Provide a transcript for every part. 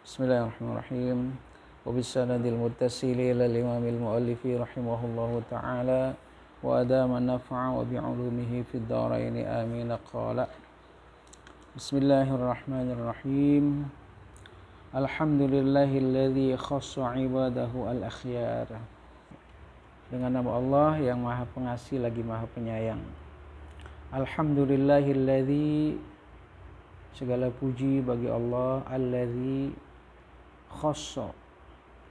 Bismillahirrahmanirrahim. Wabisanadil muttasili ilal imamil muallifi rahimahullahu ta'ala wa adama nafa'a wa bi'ulumihi fid dharaini amin. Qala Bismillahirrahmanirrahim. Alhamdulillahilladzi khassa ibadahu al-akhyar. Dengan nama Allah yang Maha Pengasih lagi Maha Penyayang. Alhamdulillahilladzi, segala puji bagi Allah, alladzi khassa,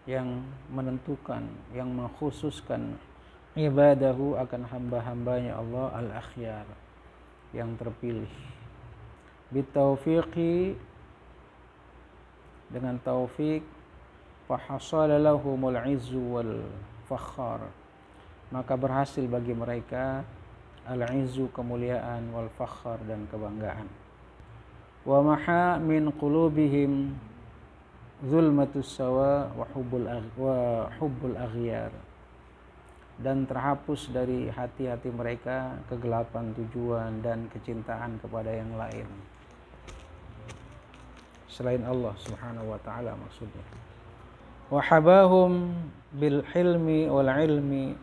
yang menentukan, yang mengkhususkan ibadahu akan hamba-hambanya Allah al-akhyar, yang terpilih. Bitaufiqi, dengan taufik, fahasala lahumul izzu wal fakhar, maka berhasil bagi mereka al-izzu, kemuliaan, wal fakhar, dan kebanggaan. Wa maha min qulubihim zulmatus sawa wa hubbul aghyar, dan terhapus dari hati-hati mereka kegelapan tujuan dan kecintaan kepada yang lain selain Allah Subhanahu wa taala maksudnya. Wa habahum bil hilmi wal ilmi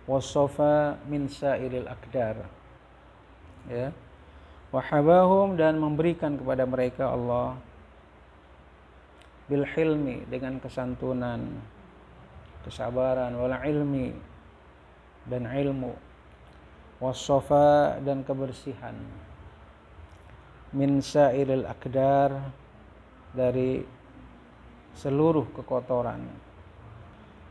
was-safa min sairil aqdar. Ya. Wa habahum, dan memberikan kepada mereka Allah bil hilmi, dengan kesantunan, kesabaran, wal ilmi, dan ilmu, was-safa, dan kebersihan, min sairil aqdar, dari seluruh kekotoran.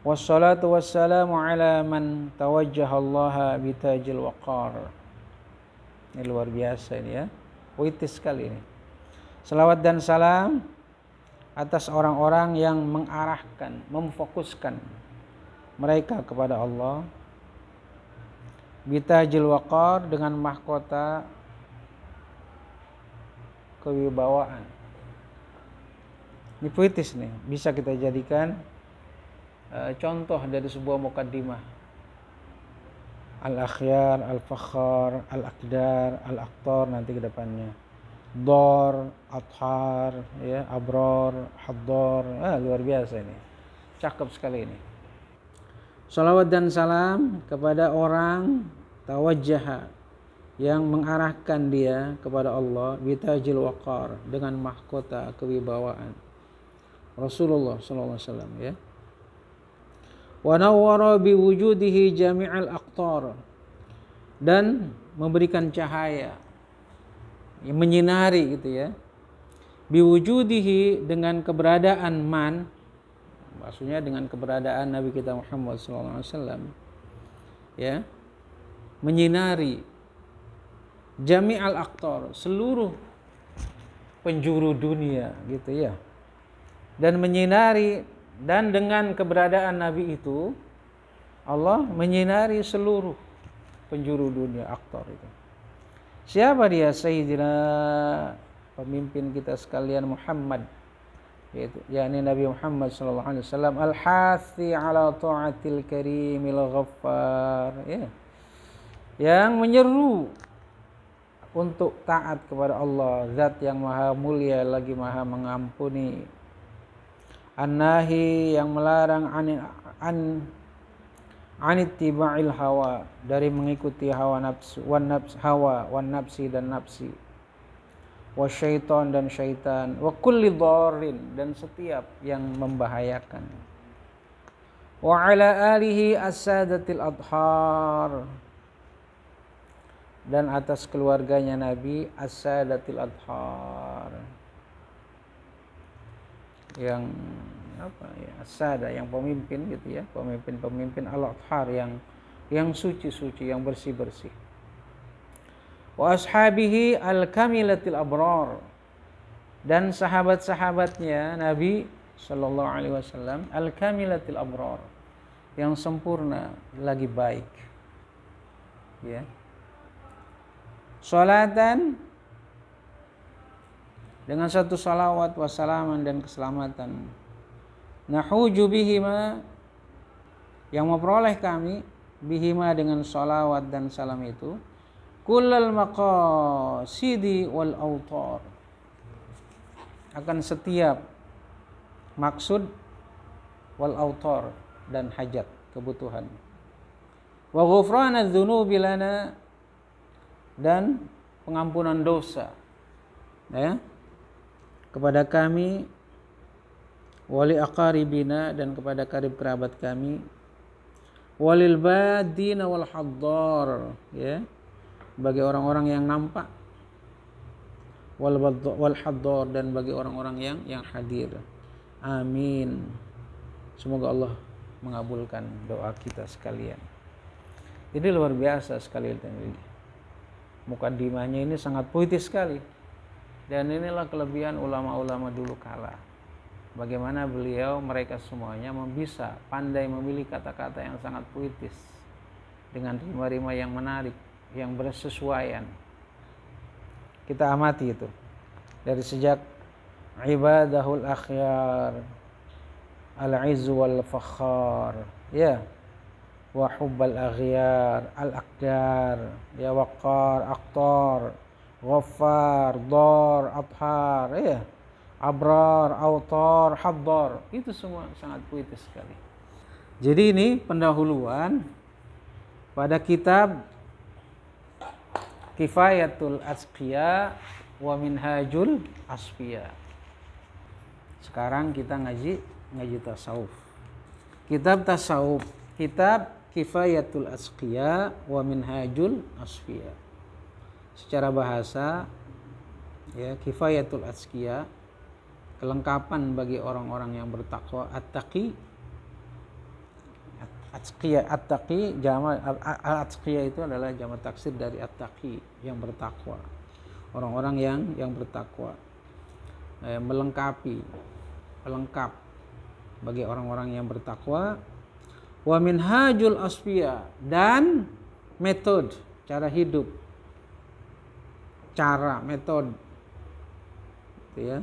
Wassalatu wassalamu ala man tawajjaha Allah bitajil waqar. Ini luar biasa ini ya, puitis sekali ini. Salawat dan salam atas orang-orang yang mengarahkan, memfokuskan mereka kepada Allah, bitajil waqar, dengan mahkota kewibawaan. Ini puitis nih, bisa kita jadikan contoh dari sebuah mukaddimah. Al-akhyar, al-fakhar, al-aqdar, al-aqtar nanti ke depannya. Dor, athar, ya, abror, haddor. Luar biasa ini. Cakep sekali ini. Salawat dan salam kepada orang tawajjaha, yang mengarahkan dia kepada Allah, bitajil waqar, dengan mahkota kewibawaan. Rasulullah sallallahu alaihi wasallam, ya. Wa nawwara biwujudihi jami'al aqtar, dan memberikan cahaya, menyinari gitu ya. Biwujudihi, dengan keberadaan man, maksudnya dengan keberadaan Nabi kita Muhammad sallallahu alaihi wasallam, ya. Menyinari jami'al aqtar, seluruh penjuru dunia gitu ya. Dan menyinari, dan dengan keberadaan Nabi itu Allah menyinari seluruh penjuru dunia, aktor itu. Siapa dia? Sayyidina, pemimpin kita sekalian Muhammad, yaitu yakni Nabi Muhammad sallallahu alaihi wasallam, al-hathi ala ta'atil karimil ghaffar, ya. Yang menyeru untuk taat kepada Allah, zat yang maha mulia lagi maha mengampuni. An-nahi, yang melarang anittiba'il hawa, dari mengikuti hawa nafsu, wan nafsi, dan nafsi, wasyaitan, dan syaitan, wa kulli dharrin, dan setiap yang membahayakan. Wa ala alihi as-sadatil adhar, dan atas keluarganya Nabi as-sadatil adhar, yang apa ya, as-sada, yang pemimpin gitu ya, pemimpin al-adhar, yang suci-suci, yang bersih-bersih. Wa ashabihi al-kamilatil abrar, dan sahabat-sahabatnya Nabi sallallahu alaihi wasallam al-kamilatil abrar, yang sempurna lagi baik, ya. Salatan, dengan satu salawat, wassalaman, dan keselamatan, nahuju bihima, yang memperoleh kami, bihima, dengan salawat dan salam itu, kullal maqasidi wal autar, akan setiap maksud, wal autor, dan hajat, kebutuhan. Wa ghufranadz dzunubi lana, dan pengampunan dosa ya kepada kami, wali aqaribina, dan kepada karib kerabat kami, walil badina wal haddar, ya, bagi orang-orang yang nampak, wal haddar, dan bagi orang-orang yang hadir. Amin. Semoga Allah mengabulkan doa kita sekalian. Ini luar biasa sekali. Mukadimahnya ini sangat puitis sekali. Dan inilah kelebihan ulama-ulama dulu kala. Bagaimana mereka semuanya bisa pandai memilih kata-kata yang sangat puitis dengan rima-rima yang menarik, yang bersesuaian. Kita amati itu dari sejak ibadahul akhyar, al-izzu wal fakhar, ya, wa hubbal aghyar, al-aqdar, ya, waqar, aqtar, ghaffar, dar, athar, ya, abrar, autar, haddar. Itu semua sangat puitis sekali. Jadi ini pendahuluan pada kitab Kifayatul Asqiya wa Minhajul Asfiya. Sekarang kita ngaji tasawuf. Kitab tasawuf, kitab Kifayatul Asqiya wa Minhajul Asfiya. Secara bahasa, ya, Kifayatul Asqiya, kelengkapan bagi orang-orang yang bertakwa. At-taqi, al-atqiya itu adalah jama' taksir dari at-taqi, yang bertakwa. Orang-orang yang bertakwa, pelengkap bagi orang-orang yang bertakwa. Wa minhajul asfiya, dan metode, cara hidup, metode, ya.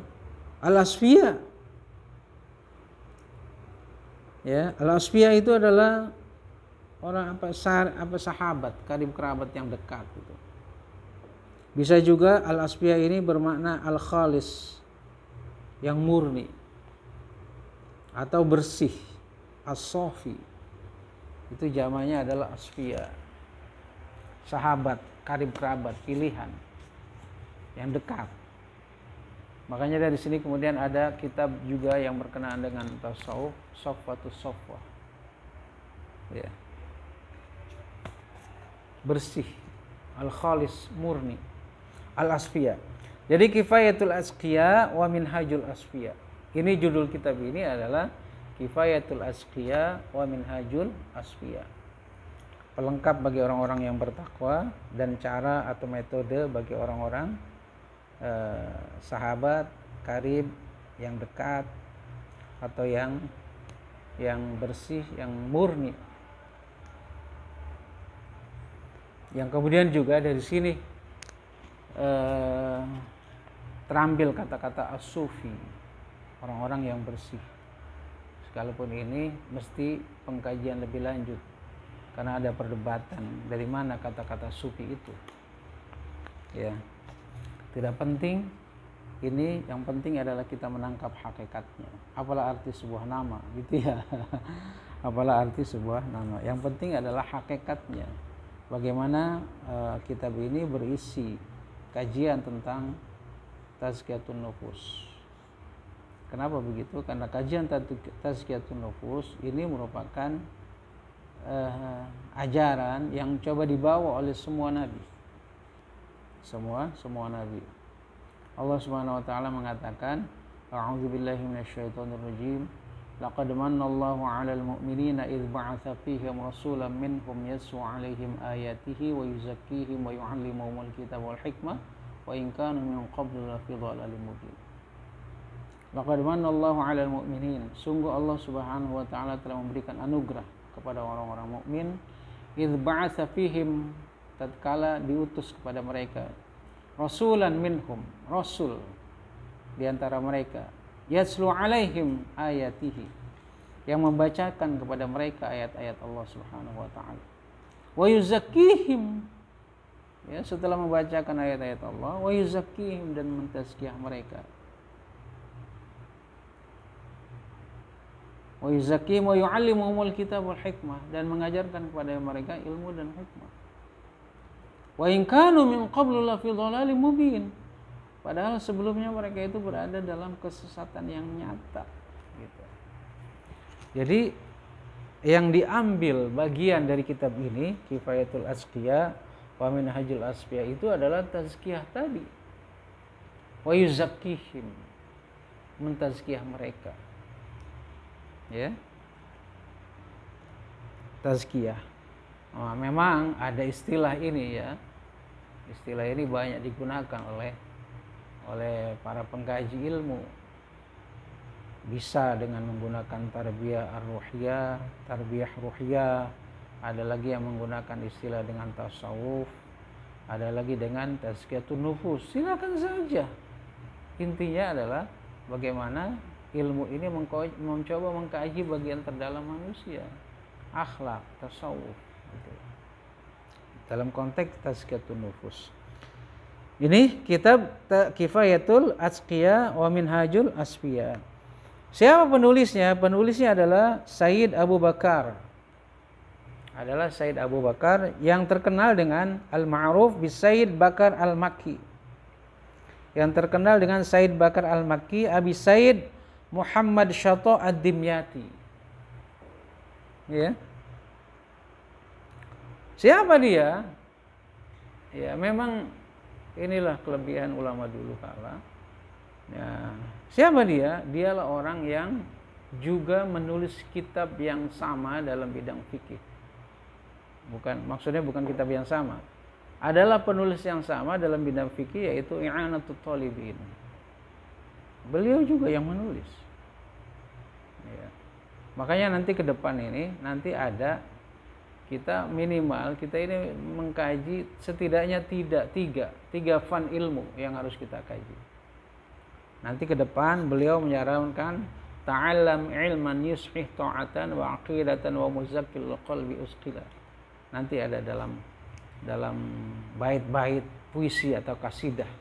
Al-asfiya, ya, al-asfiya itu adalah orang sahabat, karib kerabat yang dekat gitu. Bisa juga al-asfiya ini bermakna al-khalis, yang murni atau bersih, as-safi. Itu jamaknya adalah asfiya. Sahabat, karib kerabat, pilihan yang dekat. Makanya dari sini kemudian ada kitab juga yang berkenaan dengan tasawuf, Safwatus Safwah. Ya. Bersih, al-khalis, murni, al-asfiya. Jadi Kifayatul Asqiya wa Minhajul Asfiya. Ini judul kitab ini adalah Kifayatul Asqiya wa Minhajul Asfiya. Pelengkap bagi orang-orang yang bertakwa dan cara atau metode bagi orang-orang sahabat, karib, yang dekat atau yang bersih, yang murni. Yang kemudian juga dari sini terambil kata-kata as-sufi, orang-orang yang bersih. Sekalipun ini mesti pengkajian lebih lanjut karena ada perdebatan dari mana kata-kata sufi itu. Ya. Tidak penting ini, yang penting adalah kita menangkap hakikatnya. Apalah arti sebuah nama, gitu ya. Apalah arti sebuah nama. Yang penting adalah hakikatnya. Bagaimana kitab ini berisi kajian tentang tazkiyatun nufus. Kenapa begitu? Karena kajian tazkiyatun nufus ini merupakan ajaran yang coba dibawa oleh semua nabi. Semua nabi. Allah Subhanahu wa taala mengatakan, a'udzubillahi minasyaitonir rajim. Laqad manallahu 'alal mu'minina idz ba'atsa fihim rasulan minhum yatlu 'alaihim ayatihi wa yuzakkihim wa yu'allimuhumul kitaba wal hikmah wa in kanu min qablu lafi dhalalin mubin. Laqad manallahu 'alal mu'minin. Sungguh Allah Subhanahu wa taala telah memberikan anugerah kepada orang-orang mukmin. Idz ba'atsa fihim, tatkala diutus kepada mereka, rasulan minhum, rasul di antara mereka, yatlu alaihim ayatihi, yang membacakan kepada mereka ayat-ayat Allah Subhanahu wa taala, wa yuzakkihim, ya, setelah membacakan ayat-ayat Allah, wa yuzakkihim, dan mentazkiyah mereka. wa yuzakkihim wa yu'allimuhumul kitab wal hikmah, dan mengajarkan kepada mereka ilmu dan hikmah. Wa in kanu min qablu la fi dhalalim mubin, padahal sebelumnya mereka itu berada dalam kesesatan yang nyata gitu. Jadi yang diambil bagian dari kitab ini, Kifayatul Azkiya wa Minhajul Asfiya, itu adalah tazkiyah tadi. Wa yuzakkihim, mentazkiyah mereka. Ya. Tazkiyah. Memang ada istilah ini ya. Istilah ini banyak digunakan oleh para pengkaji ilmu. Bisa dengan menggunakan tarbiyah ar-ruhiyah, tarbiyah ruhiyah, ada lagi yang menggunakan istilah dengan tasawuf, ada lagi dengan tazkiyatun nufus. Silakan saja. Intinya adalah bagaimana ilmu ini mencoba mengkaji bagian terdalam manusia, akhlak, tasawuf gitu. Dalam konteks tazkiyatun nufus. Ini kitab Kifayatul Azkiya wa Minhajul Asfiya. Siapa penulisnya? Penulisnya adalah Sayyid Abu Bakar. Adalah Sayyid Abu Bakar yang terkenal dengan Al-Ma'ruf bis Sayyid Bakar Al-Makki. Yang terkenal dengan Sayyid Bakar Al-Makki, Abi Sayyid Muhammad Syato Ad-Dimyati. Ya. Siapa dia? Ya, memang inilah kelebihan ulama dulu kala. Ya, siapa dia? Dialah orang yang juga menulis kitab yang sama dalam bidang fikih. Maksudnya bukan kitab yang sama. Adalah penulis yang sama dalam bidang fikih, yaitu I'anatut Thalibin. Beliau juga yang menulis. Ya. Makanya nanti ke depan ini nanti ada kita ini mengkaji setidaknya tiga fan ilmu yang harus kita kaji. Nanti ke depan beliau menyarankan ta'allam ilman yushih ta'atan wa aqidatan wa muzakkil qalbi usqila. Nanti ada dalam bait-bait puisi atau kasidah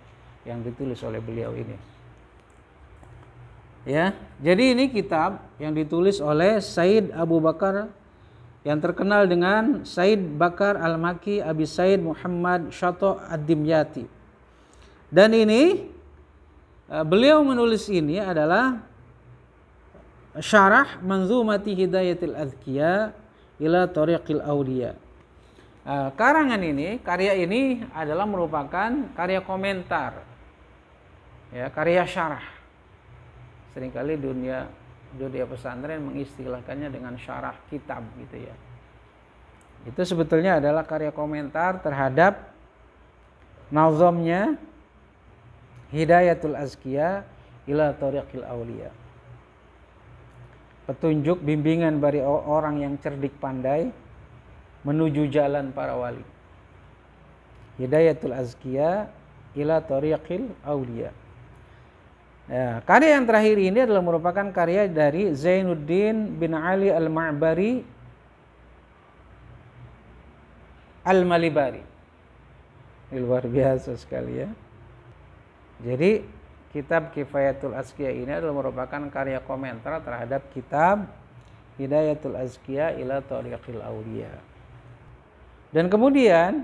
yang ditulis oleh beliau ini. Ya, jadi ini kitab yang ditulis oleh Sayyid Abu Bakar yang terkenal dengan Sayyid Bakar Al-Makki Abi Sayyid Muhammad Syato Ad-Dimyati. Dan ini beliau menulis ini adalah syarah Manzumati Hidayatil Azkiya ila Tariqil Awliya. Karya ini adalah merupakan karya komentar, ya, karya syarah. Seringkali dunia pesantren mengistilahkannya dengan syarah kitab gitu ya. Itu sebetulnya adalah karya komentar terhadap nazamnya Hidayatul Azkiya ila Tariqil Awliya. Petunjuk bimbingan bagi orang yang cerdik pandai menuju jalan para wali. Hidayatul Azkiya ila Tariqil Awliya. Ya, karya yang terakhir ini adalah merupakan karya dari Zainuddin bin Ali Al-Ma'bari Al-Malibari. Luar biasa sekali ya. Jadi kitab Kifayatul Azkiya ini adalah merupakan karya komentar terhadap kitab Hidayatul Azkiya ila Tariqil Awliya. Dan kemudian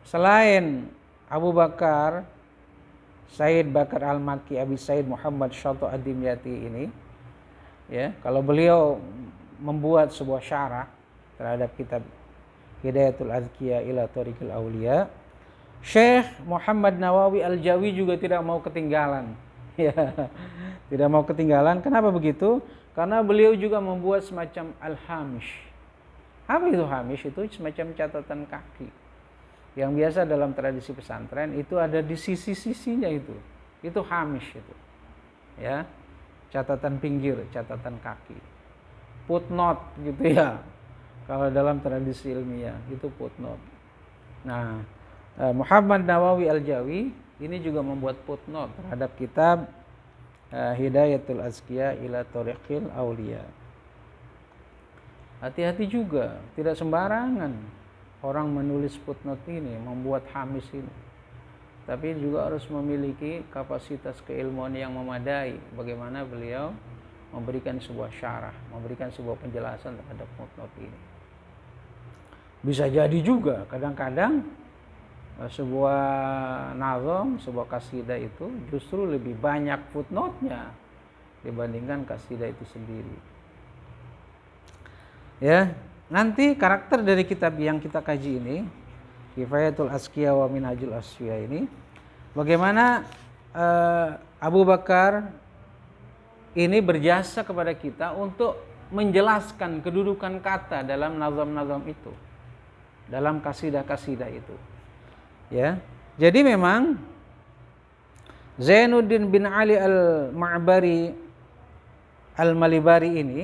selain Abu Bakar Sayyid Bakar Al-Makki Abi Sayyid Muhammad Syato Ad-Dimyati ini, ya, kalau beliau membuat sebuah syarah terhadap kitab Hidayatul Azkiya ila Tariqil Awliya, Syekh Muhammad Nawawi Al-Jawi juga tidak mau ketinggalan. Ya, tidak mau ketinggalan. Kenapa begitu? Karena beliau juga membuat semacam Al-Hamish. Apa itu Hamish? Itu semacam catatan kaki yang biasa dalam tradisi pesantren itu ada di sisi-sisinya itu. Itu Hamish itu. Ya. Catatan pinggir, catatan kaki. Footnote gitu ya. Kalau dalam tradisi ilmiah itu footnote. Nah, Muhammad Nawawi Al-Jawi ini juga membuat footnote terhadap kitab Hidayatul Azkiya ila Tariqil Awliya. Hati-hati juga, tidak sembarangan orang menulis footnote ini, membuat hamish ini. Tapi juga harus memiliki kapasitas keilmuan yang memadai. Bagaimana beliau memberikan sebuah syarah, memberikan sebuah penjelasan terhadap footnote ini. Bisa jadi juga kadang-kadang sebuah nazam, sebuah kasidah itu justru lebih banyak footnote-nya dibandingkan kasidah itu sendiri. Ya, nanti karakter dari kitab yang kita kaji ini, Kifayatul Azkiya wa Minhajul Asfiya ini, bagaimana Abu Bakar ini berjasa kepada kita untuk menjelaskan kedudukan kata dalam nazam-nazam itu, dalam kasidah-kasidah itu. Ya, jadi memang Zainuddin bin Ali al-Ma'bari al-Malibari ini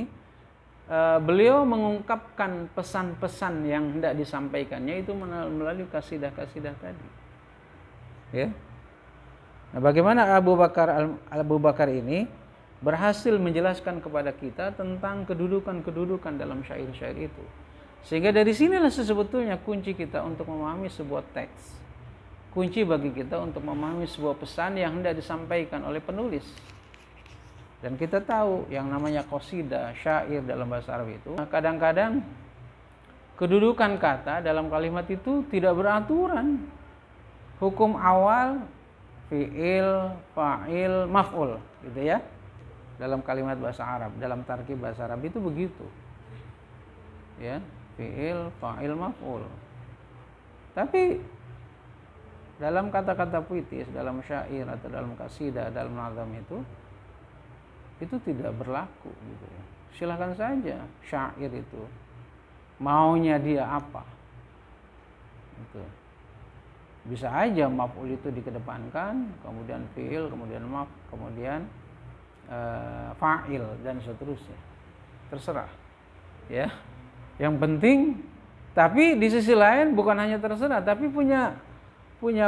beliau mengungkapkan pesan-pesan yang hendak disampaikannya itu melalui kasidah-kasidah tadi. Ya. Nah, bagaimana Abu Bakar ini berhasil menjelaskan kepada kita tentang kedudukan-kedudukan dalam syair-syair itu. Sehingga dari sinilah sebetulnya kunci kita untuk memahami sebuah teks. Kunci bagi kita untuk memahami sebuah pesan yang hendak disampaikan oleh penulis. Dan kita tahu yang namanya qasidah, syair dalam bahasa Arab itu, kadang-kadang kedudukan kata dalam kalimat itu tidak beraturan. Hukum awal, fi'il, fa'il, maf'ul, gitu ya. Dalam kalimat bahasa Arab, dalam tarkib bahasa Arab itu begitu. Ya, fi'il, fa'il, maf'ul. Tapi dalam kata-kata puitis, dalam syair atau dalam kasidah, dalam nazam itu tidak berlaku gitu ya. Silakan saja syair itu maunya dia apa. Gitu. Bisa aja maf'ul itu dikedepankan, kemudian fi'il, kemudian maf, kemudian fa'il dan seterusnya. Terserah. Ya. Yang penting, tapi di sisi lain bukan hanya terserah, tapi punya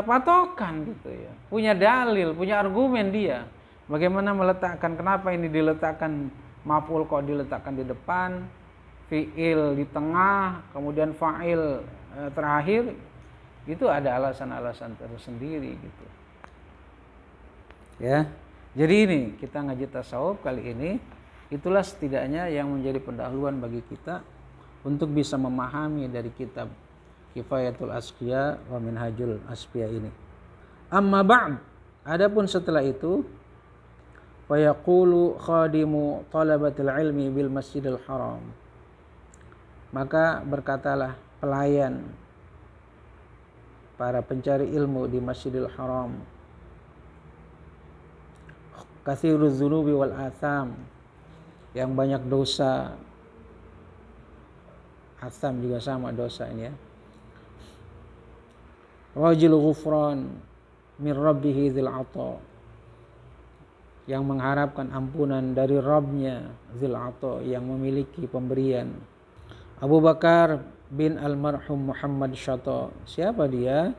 patokan gitu ya. Punya dalil, punya argumen dia. Bagaimana meletakkan, kenapa ini diletakkan maf'ul kok diletakkan di depan, fi'il di tengah, kemudian fa'il terakhir, itu ada alasan-alasan tersendiri gitu. Ya. Jadi ini kita ngaji tasawuf kali ini, itulah setidaknya yang menjadi pendahuluan bagi kita untuk bisa memahami dari kitab Kifayatul Azkiya wa Minhajul Asfiya ini. Amma ba'd, adapun setelah itu, fa yaqulu khadimu talabatil ilmi bil Masjidil Haram. Maka berkatalah pelayan para pencari ilmu di Masjidil Haram, katsiruz dzunubi wal atham, yang banyak dosa. Atham juga sama dosa ini ya. Rajil ghufran min rabbih dzil ata, yang mengharapkan ampunan dari Rabbnya dzil ata, yang memiliki pemberian. Abu Bakar bin almarhum Muhammad Syata. Siapa dia?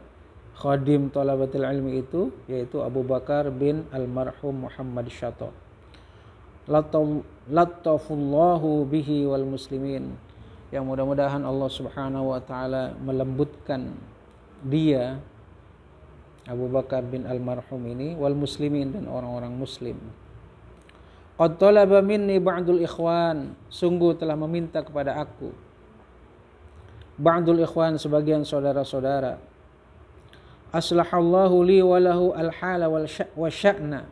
Khadim talabatil ilmi itu, yaitu Abu Bakar bin almarhum Muhammad Syata. Lattafullahu bihi wal muslimin, yang mudah-mudahan Allah Subhanahu wa taala melembutkan dia, Abu Bakar bin almarhum ini, wal muslimin, dan orang-orang muslim. Qad talaba minni ba'dul ikhwan, sungguh telah meminta kepada aku ba'dul ikhwan, sebagian saudara-saudara, aslahallahu li wa lahu al-hala wa sya'na,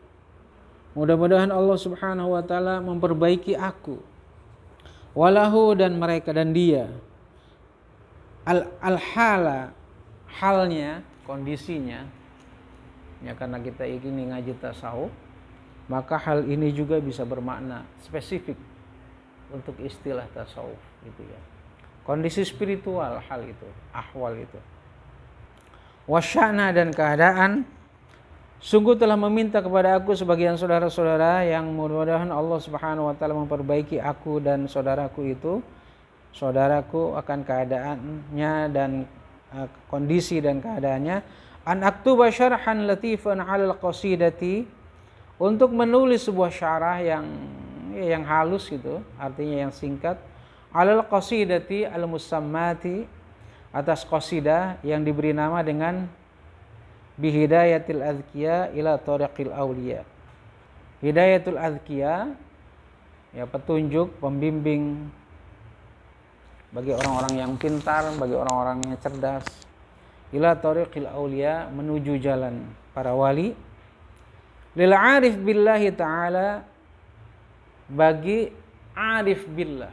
mudah-mudahan Allah Subhanahu wa taala memperbaiki aku, walahu, dan mereka dan dia, al-hala, halnya, kondisinya ya. Karena kita ingin ngaji tasawuf, maka hal ini juga bisa bermakna spesifik untuk istilah tasawuf gitu ya. Kondisi spiritual, hal itu, ahwal itu. Wasyana, dan keadaan, sungguh telah meminta kepada aku sebagian saudara-saudara, yang mudah-mudahan Allah Subhanahu wa taala memperbaiki aku dan saudaraku itu, saudaraku akan keadaannya dan kondisi dan keadaannya, an aktuba syarhan latifan 'alal qasidati, untuk menulis sebuah syarah yang halus gitu, artinya yang singkat, 'alal qasidati al-musammati, atas qasidah yang diberi nama dengan bihidayatil azkiya ila tariqil auliya. Hidayatul azkiya ya petunjuk, pembimbing bagi orang-orang yang pintar, bagi orang-orang yang cerdas. Ila tariqil auliya, menuju jalan para wali. Lil arif billahi ta'ala, bagi arif billah.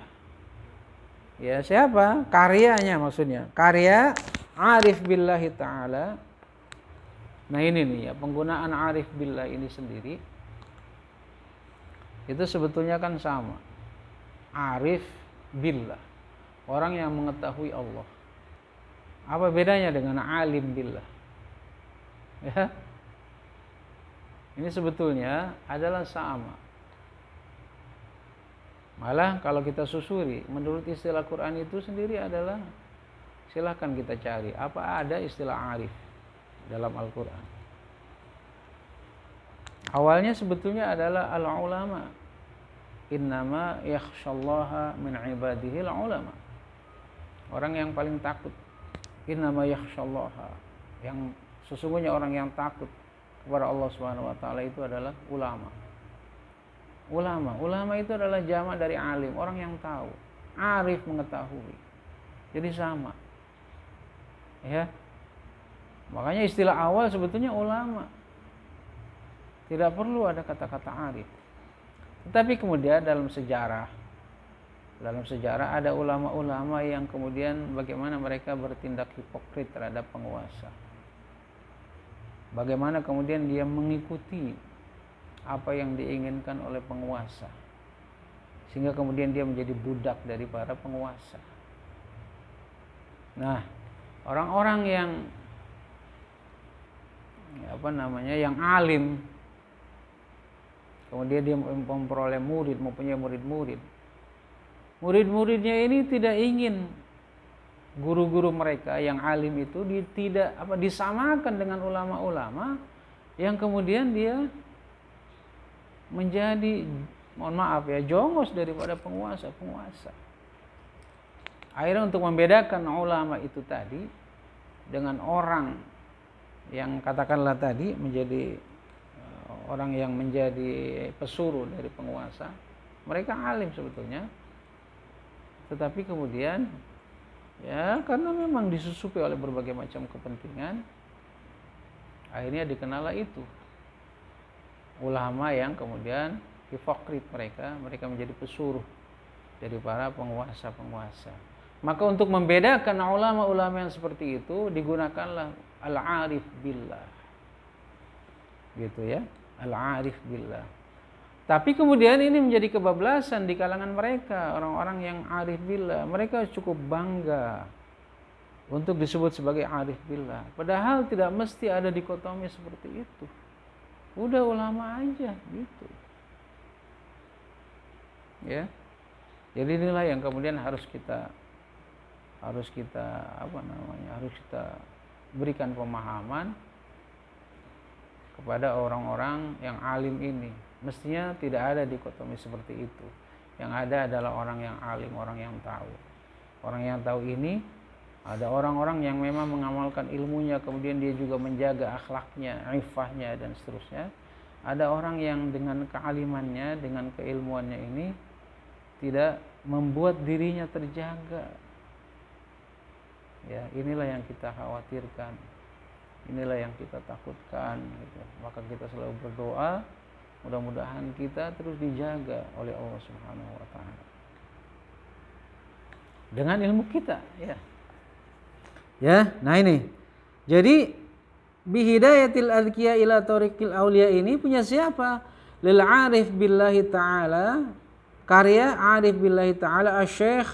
Ya, siapa? Karyanya maksudnya. Karya arif billahi ta'ala. Nah ini nih ya, penggunaan arif billah ini sendiri itu sebetulnya kan sama. Arif billah, orang yang mengetahui Allah. Apa bedanya dengan alim billah? Ya, ini sebetulnya adalah sama. Malah kalau kita susuri, menurut istilah Quran itu sendiri adalah, silahkan kita cari apa ada istilah arif dalam Al-Quran. Awalnya sebetulnya adalah al-ulama. Innama yakhshallaha min ibadihi al-ulama. Orang yang paling takut. Innama yakhshallaha. Yang sesungguhnya orang yang takut kepada Allah Subhanahu wa taala itu adalah ulama. Ulama itu adalah jamak dari alim, orang yang tahu. Arif mengetahui. Jadi sama. Ya. Makanya istilah awal sebetulnya ulama. Tidak perlu ada kata-kata arif. Tetapi kemudian dalam sejarah ada ulama-ulama yang kemudian bagaimana mereka bertindak hipokrit terhadap penguasa. Bagaimana kemudian dia mengikuti apa yang diinginkan oleh penguasa. Sehingga kemudian dia menjadi budak dari para penguasa. Nah, orang-orang yang yang alim, kemudian dia memperoleh murid, mempunyai murid-murid. Murid-muridnya ini tidak ingin guru-guru mereka yang alim itu disamakan dengan ulama-ulama yang kemudian dia menjadi, mohon maaf ya, jongos daripada penguasa-penguasa. Akhirnya untuk membedakan ulama itu tadi dengan orang yang katakanlah tadi menjadi orang yang menjadi pesuruh dari penguasa, mereka alim sebetulnya, tetapi kemudian ya karena memang disusupi oleh berbagai macam kepentingan, akhirnya dikenallah itu ulama yang kemudian hipokrit, mereka menjadi pesuruh dari para penguasa-penguasa. Maka untuk membedakan ulama-ulama yang seperti itu digunakanlah al-arif billah. Gitu ya, al-arif billah. Tapi kemudian ini menjadi kebablasan di kalangan mereka, orang-orang yang arif billah. Mereka cukup bangga untuk disebut sebagai arif billah. Padahal tidak mesti ada dikotomi seperti itu. Udah ulama aja gitu. Ya. Jadi inilah yang kemudian harus kita berikan pemahaman kepada orang-orang yang alim ini. Mestinya tidak ada dikotomi seperti itu. Yang ada adalah orang yang alim, orang yang tahu. Orang yang tahu ini, ada orang-orang yang memang mengamalkan ilmunya, kemudian dia juga menjaga akhlaknya, iffahnya, dan seterusnya. Ada orang yang dengan kealimannya, dengan keilmuannya ini tidak membuat dirinya terjaga. Ya, inilah yang kita khawatirkan. Inilah yang kita takutkan gitu. Maka kita selalu berdoa, mudah-mudahan kita terus dijaga oleh Allah Subhanahu wa taala. Dengan ilmu kita, ya. Ya, nah ini. Jadi bihidayatil adkiya ila tariqil auliya ini punya siapa? Lil arif billahi ta'ala, karya arif billahi ta'ala Asy-Syaikh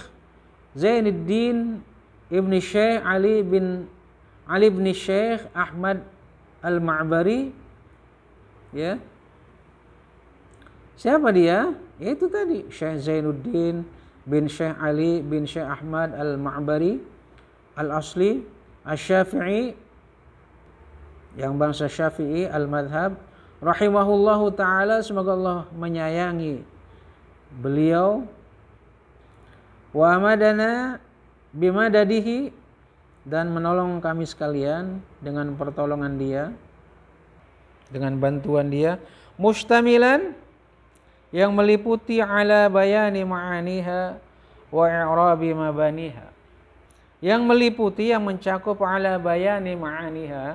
Zainuddin Ibn Syekh Ali bin Syekh Ahmad Al-Ma'bari. Ya. Siapa dia? Itu tadi Syekh Zainuddin bin Syekh Ali bin Syekh Ahmad Al-Ma'bari Al-Asli Asy-Syafi'i, yang bangsa Syafi'i al-madhab, rahimahullahu ta'ala, semoga Allah menyayangi beliau. Wa amadana bimadadihi, dan menolong kami sekalian dengan pertolongan dia, dengan bantuan dia. Mustamilan, yang meliputi ala bayani ma'aniha wa i'rabi mabaniha, yang meliputi, yang mencakup ala bayani ma'aniha,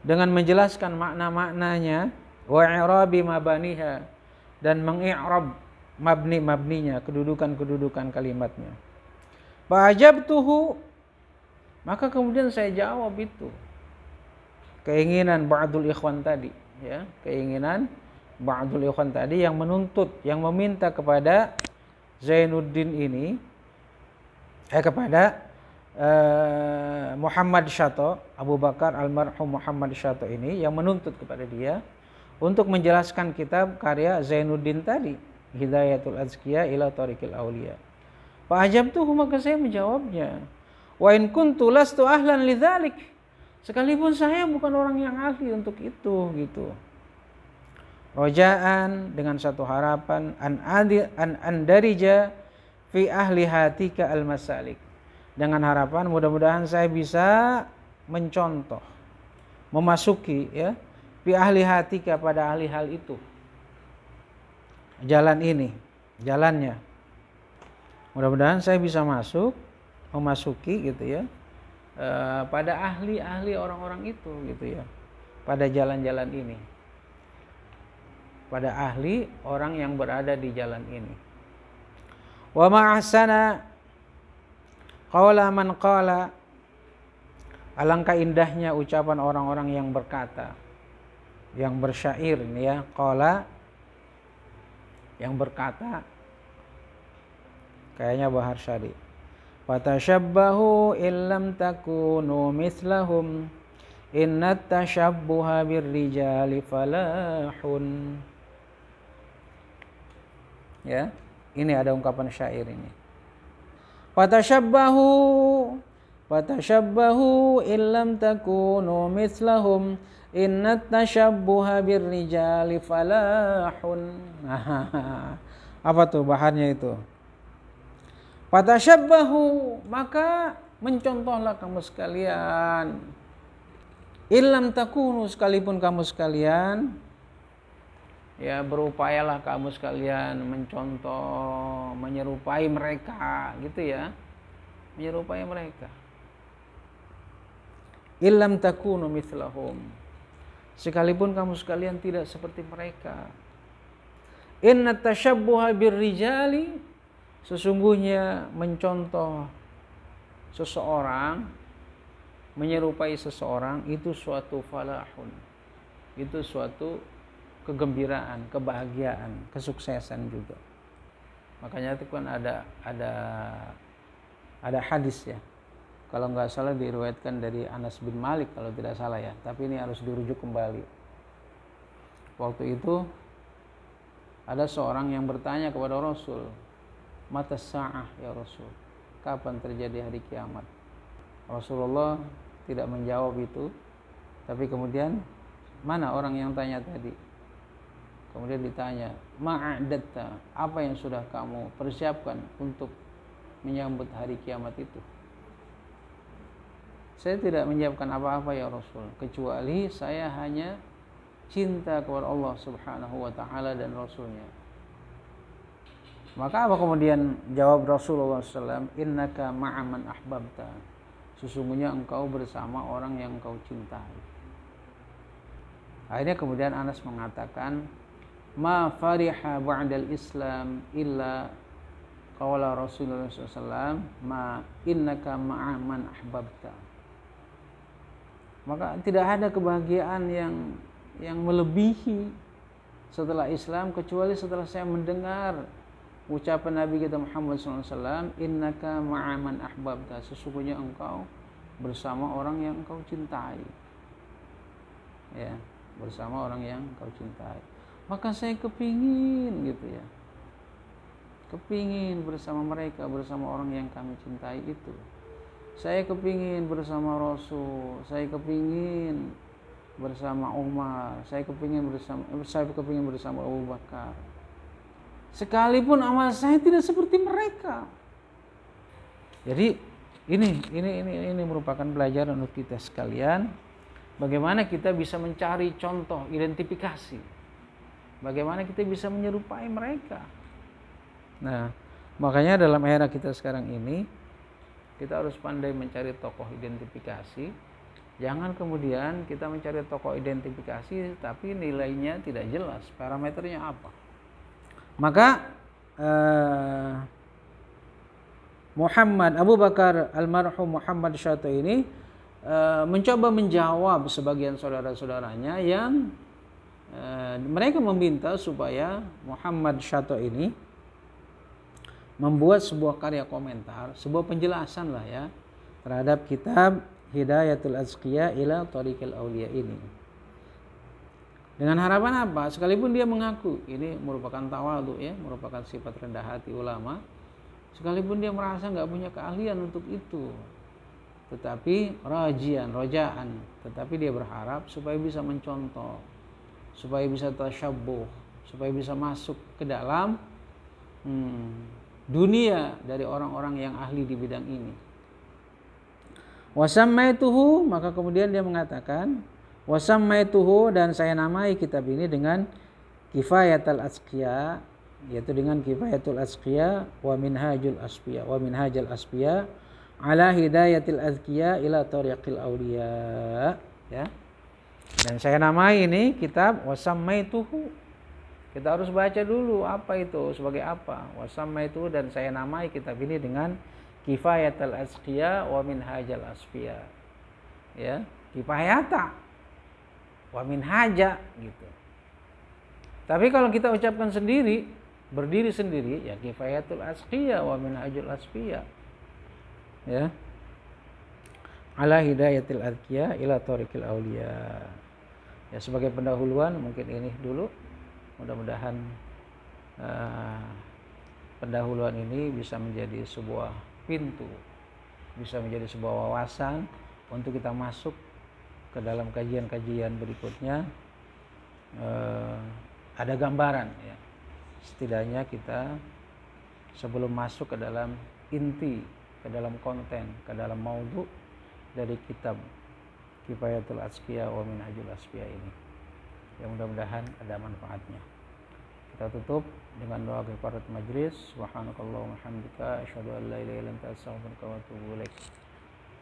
dengan menjelaskan makna-maknanya, wa i'rabi mabaniha, dan mengi'rab mabni-mabninya, kedudukan-kedudukan kalimatnya. Fa'ajabtuhu, maka kemudian saya jawab itu keinginan ba'dul ikhwan tadi, ya, keinginan ba'dul ikhwan tadi yang menuntut, yang meminta kepada Zainuddin ini, kepada Muhammad Syato, Abu Bakar almarhum Muhammad Syato ini, yang menuntut kepada dia untuk menjelaskan kitab karya Zainuddin tadi, Hidayatul Azkiya ila Thariqil Auliya. Fa ajabtuhu, maka saya menjawabnya, wa in kuntu lastu ahlan lidzalik, sekalipun saya bukan orang yang ahli untuk itu, gitu. Rojaan, dengan satu harapan, an andarija fi ahli hatika al-masalik, dengan harapan mudah-mudahan saya bisa mencontoh, memasuki, ya, fi ahli hatika, pada ahli hal itu, jalan ini, jalannya. Mudah-mudahan saya bisa memasuki, gitu ya, pada ahli-ahli orang-orang itu, gitu ya, pada jalan-jalan ini, pada ahli orang yang berada di jalan ini. Wa ma'ahsana qawla man qala, alangkah indahnya ucapan orang-orang yang berkata, yang bersyair ini, ya, qala, yang berkata, kayaknya Bahar Syari, fatashabbahu illam takunu mithlahum innat tashabbuha birrijali falahun. Ya, ini ada ungkapan syair ini. Fatashabbahu illam takunu mithlahum innat tashabbuha birrijali falahun. Apa tuh bahannya itu? Fatashabbahu, maka mencontohlah kamu sekalian. Illam takunu, sekalipun kamu sekalian, ya, berupayalah kamu sekalian mencontoh, menyerupai mereka, gitu ya, menyerupai mereka. Illam takunu mithlahum, sekalipun kamu sekalian tidak seperti mereka. Inna tashabbuha birrijali, sesungguhnya mencontoh seseorang, menyerupai seseorang, itu suatu falahun, itu suatu kegembiraan, kebahagiaan, kesuksesan juga. Makanya itu kan ada hadis, ya, kalau nggak salah diriwayatkan dari Anas bin Malik kalau tidak salah, ya, tapi ini harus dirujuk kembali. Waktu itu ada seorang yang bertanya kepada Rasul, mata sa'ah ya Rasul, kapan terjadi hari kiamat? Rasulullah tidak menjawab itu, tapi kemudian, mana orang yang tanya tadi? Kemudian ditanya, ma'adatta, apa yang sudah kamu persiapkan untuk menyambut hari kiamat itu? Saya tidak menyiapkan apa-apa ya Rasul, kecuali saya hanya cinta kepada Allah Subhanahu wa ta'ala dan Rasulnya. Maka apa kemudian jawab Rasulullah SAW, innaka ma'aman ahbabta, sesungguhnya engkau bersama orang yang engkau cintai. Akhirnya kemudian Anas mengatakan, ma fariha ba'dal Islam illa qawla Rasulullah SAW, ma innaka ma'aman ahbabta. Maka tidak ada kebahagiaan yang melebihi setelah Islam, kecuali setelah saya mendengar ucapan Nabi kita Muhammad SAW, innaka ma'aman ahbabta, sesungguhnya engkau bersama orang yang engkau cintai, ya, bersama orang yang engkau cintai. Maka saya kepingin, gitu ya, kepingin bersama mereka, bersama orang yang kami cintai itu. Saya kepingin bersama Rasul, saya kepingin bersama Umar, saya kepingin bersama Abu Bakar. Sekalipun amal saya tidak seperti mereka. Jadi ini merupakan pelajaran untuk kita sekalian, bagaimana kita bisa mencari contoh, identifikasi, Bagaimana kita bisa menyerupai mereka? Nah, makanya dalam era kita sekarang ini kita harus pandai mencari tokoh identifikasi. Jangan kemudian kita mencari tokoh identifikasi tapi nilainya tidak jelas, parameternya apa. Maka Muhammad Abu Bakar almarhum Muhammad Syatto ini mencoba menjawab sebagian saudara-saudaranya yang mereka meminta supaya Muhammad Syatto ini membuat sebuah karya komentar, sebuah penjelasan lah ya terhadap kitab Hidayatul Azkiya ila Thariqil Auliya ini. Dengan harapan apa? Sekalipun dia mengaku ini merupakan tawadhu ya, merupakan sifat rendah hati ulama, sekalipun dia merasa nggak punya keahlian untuk itu, tetapi rojaan, tetapi dia berharap supaya bisa mencontoh, supaya bisa tasyabbuh, supaya bisa masuk ke dalam dunia dari orang-orang yang ahli di bidang ini. Wasammaituhu, maka kemudian dia mengatakan wasammaituhu, dan saya namai kitab ini dengan Kifayatul Azkiya, yaitu dengan Kifayatul Azkiya wa Minhajul Asfiya ala Hidayatil Azkiya ila Thariqil Auliya, ya. Dan saya namai ini kitab wasammaituhu. Kita harus baca dulu apa itu, sebagai apa. Wasammaituhu, dan saya namai kitab ini dengan Kifayatul Azkiya wa Minhajul Asfiya. Ya, kifayata wa minhaja gitu. Tapi kalau kita ucapkan sendiri, berdiri sendiri, ya Kifayatul Azkiya wa Minhajul Asfiya. Ya. Ala Hidayatil Azkiya ila Thariqil Auliya. Ya, sebagai pendahuluan mungkin ini dulu. Mudah-mudahan pendahuluan ini bisa menjadi sebuah pintu, bisa menjadi sebuah wawasan untuk kita masuk ke dalam kajian-kajian berikutnya. Ada gambaran ya, setidaknya kita sebelum masuk ke dalam inti, ke dalam konten, ke dalam maudhu dari kitab Kifayatul Azkiya wa Minhajul Asfiya ini. Ya, mudah-mudahan ada manfaatnya. Kita tutup dengan doa kifaratul majlis. Subhanakallahumma wa bihamdika asyhadu an la ilaha illa anta astaghfiruka wa atubu ilaik.